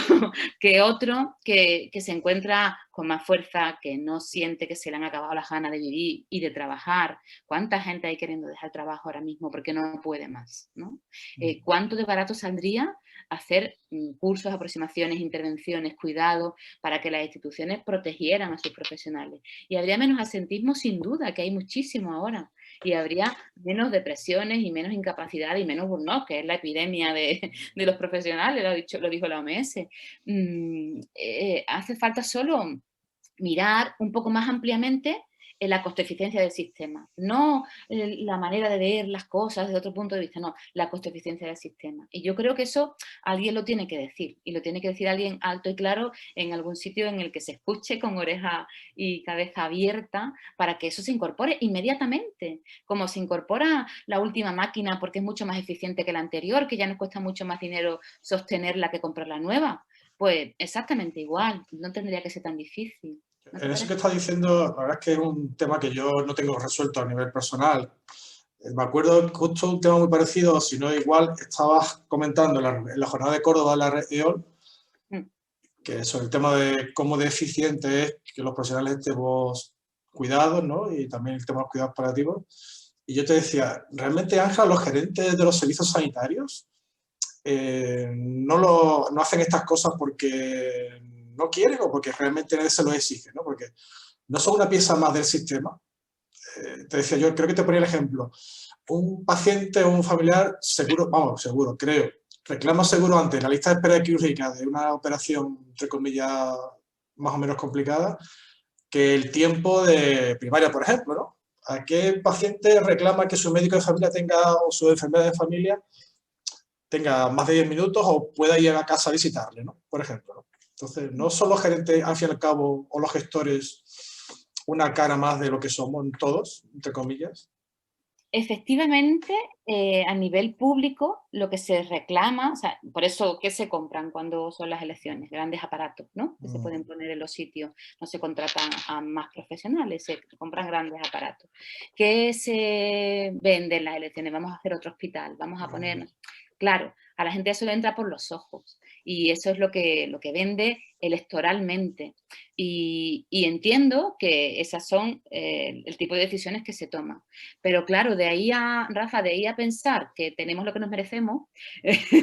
que otro que se encuentra con más fuerza, que no siente que se le han acabado las ganas de vivir y de trabajar? ¿Cuánta gente hay queriendo dejar el trabajo ahora mismo porque no puede más, ¿no? ¿Cuánto de barato saldría hacer cursos, aproximaciones, intervenciones, cuidados, para que las instituciones protegieran a sus profesionales? Y habría menos asentismo, sin duda, que hay muchísimo ahora. Y habría menos depresiones y menos incapacidad y menos burnout, que es la epidemia de los profesionales, lo dijo la OMS. Hace falta solo mirar un poco más ampliamente en la coste-eficiencia del sistema, no la manera de ver las cosas desde otro punto de vista, no, la coste-eficiencia del sistema. Y yo creo que eso alguien lo tiene que decir, y lo tiene que decir alguien alto y claro en algún sitio en el que se escuche con oreja y cabeza abierta, para que eso se incorpore inmediatamente, como se incorpora la última máquina porque es mucho más eficiente que la anterior, que ya nos cuesta mucho más dinero sostenerla que comprar la nueva. Pues exactamente igual, no tendría que ser tan difícil. ¿No te En eso que parece? estás diciendo, la verdad es que es un tema que yo no tengo resuelto a nivel personal. Me acuerdo justo un tema muy parecido, si no igual, estabas comentando en la jornada de Córdoba de la red EOL, Mm. que sobre el tema de cómo de eficiente es que los profesionales estemos cuidados, ¿no? Y también el tema de los cuidados paliativos. Y yo te decía, realmente, Ángela, los gerentes de los servicios sanitarios no hacen estas cosas porque no quieren o porque realmente nadie se lo exige, ¿no? Porque no son una pieza más del sistema. Te decía yo, creo que te ponía el ejemplo. Un paciente o un familiar seguro, vamos, seguro, creo, reclama seguro ante la lista de espera quirúrgica de una operación, entre comillas, más o menos complicada, que el tiempo de primaria, por ejemplo, ¿no? ¿A qué paciente reclama que su médico de familia tenga, o su enfermera de familia tenga más de 10 minutos o pueda ir a casa a visitarle, ¿no? Por ejemplo, ¿no? Entonces, no son los gerentes, al fin y al cabo, o los gestores, una cara más de lo que somos todos, entre comillas. Efectivamente, a nivel público, lo que se reclama, o sea, por eso, ¿qué se compran cuando son las elecciones? Grandes aparatos, ¿no? Que se pueden poner en los sitios, no se contratan a más profesionales, se compran grandes aparatos. ¿Qué se vende en las elecciones? Vamos a hacer otro hospital, vamos a poner... Claro, a la gente eso le entra por los ojos y eso es lo que vende electoralmente. Y entiendo que esas son el tipo de decisiones que se toman. Pero claro, Rafa, de ahí a pensar que tenemos lo que nos merecemos, es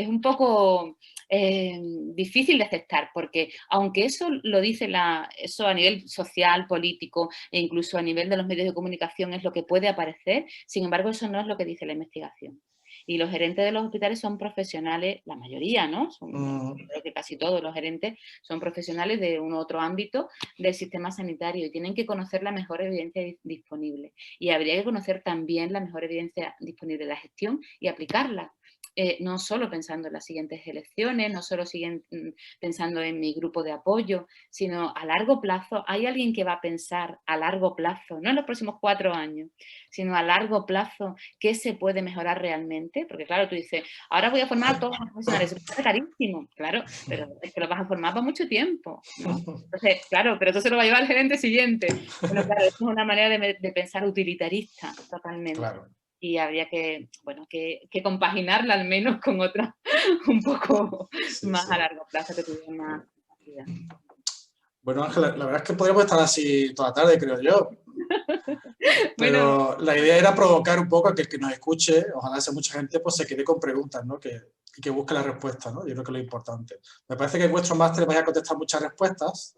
un poco difícil de aceptar, porque aunque eso lo dice eso a nivel social, político e incluso a nivel de los medios de comunicación es lo que puede aparecer, sin embargo eso no es lo que dice la investigación. Y los gerentes de los hospitales son profesionales, la mayoría, ¿no? Creo que casi todos los gerentes son profesionales de un u otro ámbito del sistema sanitario y tienen que conocer la mejor evidencia disponible. Y habría que conocer también la mejor evidencia disponible de la gestión y aplicarla. No solo pensando en las siguientes elecciones, no solo pensando en mi grupo de apoyo, sino a largo plazo. Hay alguien que va a pensar a largo plazo, no en los próximos 4 años, sino a largo plazo, qué se puede mejorar realmente. Porque claro, tú dices, ahora voy a formar a todos los profesionales, eso es carísimo, claro, pero es que lo vas a formar por mucho tiempo, ¿no? Entonces, claro, pero eso se lo va a llevar el gerente siguiente. Bueno, claro, eso es una manera de pensar utilitarista totalmente. Claro. Y habría que, bueno, que compaginarla al menos con otra un poco más a largo plazo que tuviera más capacidad. Bueno, Ángela, la verdad es que podríamos estar así toda la tarde, creo yo. Pero bueno, la idea era provocar un poco a que el que nos escuche, ojalá sea mucha gente, pues se quede con preguntas, ¿no? Y que busque la respuesta, ¿no? Yo creo que es lo importante. Me parece que en vuestro máster vais a contestar muchas respuestas,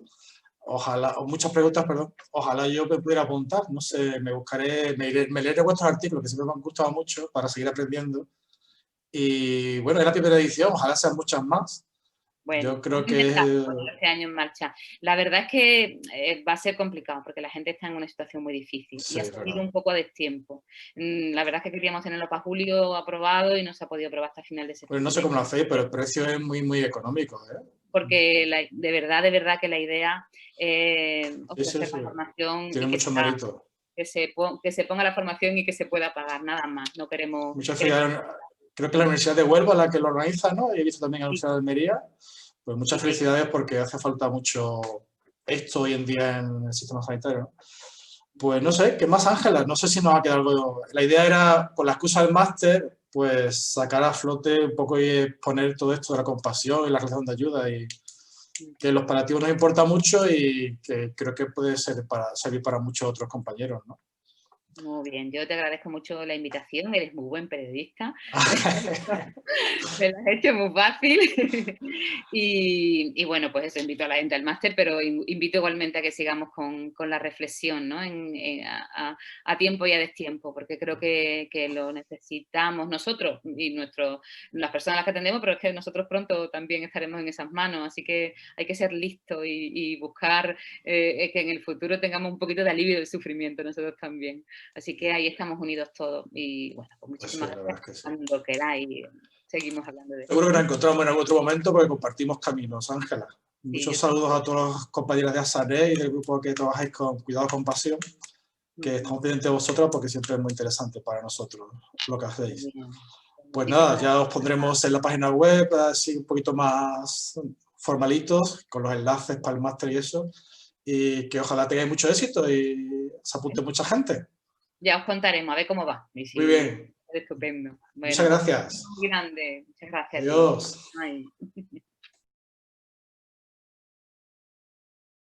ojalá, o muchas preguntas, perdón. Ojalá yo me pudiera apuntar, no sé, me leeré vuestros artículos, que siempre me han gustado mucho, para seguir aprendiendo. Y bueno, es la primera edición, ojalá sean muchas más. Bueno, Yo creo que este año en marcha. La verdad es que va a ser complicado porque la gente está en una situación muy difícil sí, y ha salido un poco a destiempo. La verdad es que queríamos tenerlo para julio aprobado y no se ha podido aprobar hasta final de septiembre. Pues no sé cómo lo hacéis, pero el precio es muy, muy económico, ¿eh? Porque de verdad que la idea es ofrecer la formación tiene mucho mérito. Que se ponga la formación y que se pueda pagar, nada más. No queremos... Creo que la Universidad de Huelva la que lo organiza, ¿no? Y he visto también la Universidad de Almería. Pues muchas felicidades porque hace falta mucho esto hoy en día en el sistema sanitario, ¿no? Pues no sé, ¿qué más, Ángela? No sé si nos ha quedado algo... La idea era, con la excusa del máster, pues sacar a flote un poco y exponer todo esto de la compasión y la relación de ayuda y que los paliativos nos importa mucho y que creo que puede servir para muchos otros compañeros, ¿no? Muy bien, yo te agradezco mucho la invitación, eres muy buen periodista, me lo has hecho muy fácil y bueno, pues eso, invito a la gente al máster, pero invito igualmente a que sigamos con la reflexión, ¿no? A tiempo y a destiempo, porque creo que lo necesitamos nosotros y las personas a las que atendemos, pero es que nosotros pronto también estaremos en esas manos, así que hay que ser listos y buscar que en el futuro tengamos un poquito de alivio del sufrimiento nosotros también. Así que ahí estamos unidos todos y bueno, pues muchísimas gracias. Cuando queráis, seguimos hablando de eso. Seguro que nos encontramos en algún otro momento porque compartimos caminos, Ángela. Muchos saludos a todos los compañeros de ASARE y del grupo que trabajáis con Cuidado con Pasión, que estamos pendientes de vosotros porque siempre es muy interesante para nosotros lo que hacéis. Pues nada, ya os pondremos en la página web así un poquito más formalitos, con los enlaces para el máster y eso, y que ojalá tengáis mucho éxito y se apunte mucha gente. Ya os contaremos, a ver cómo va. Muy bien. Estupendo. Bueno, muchas gracias. Muy grande. Muchas gracias. Adiós. A ti. Ay.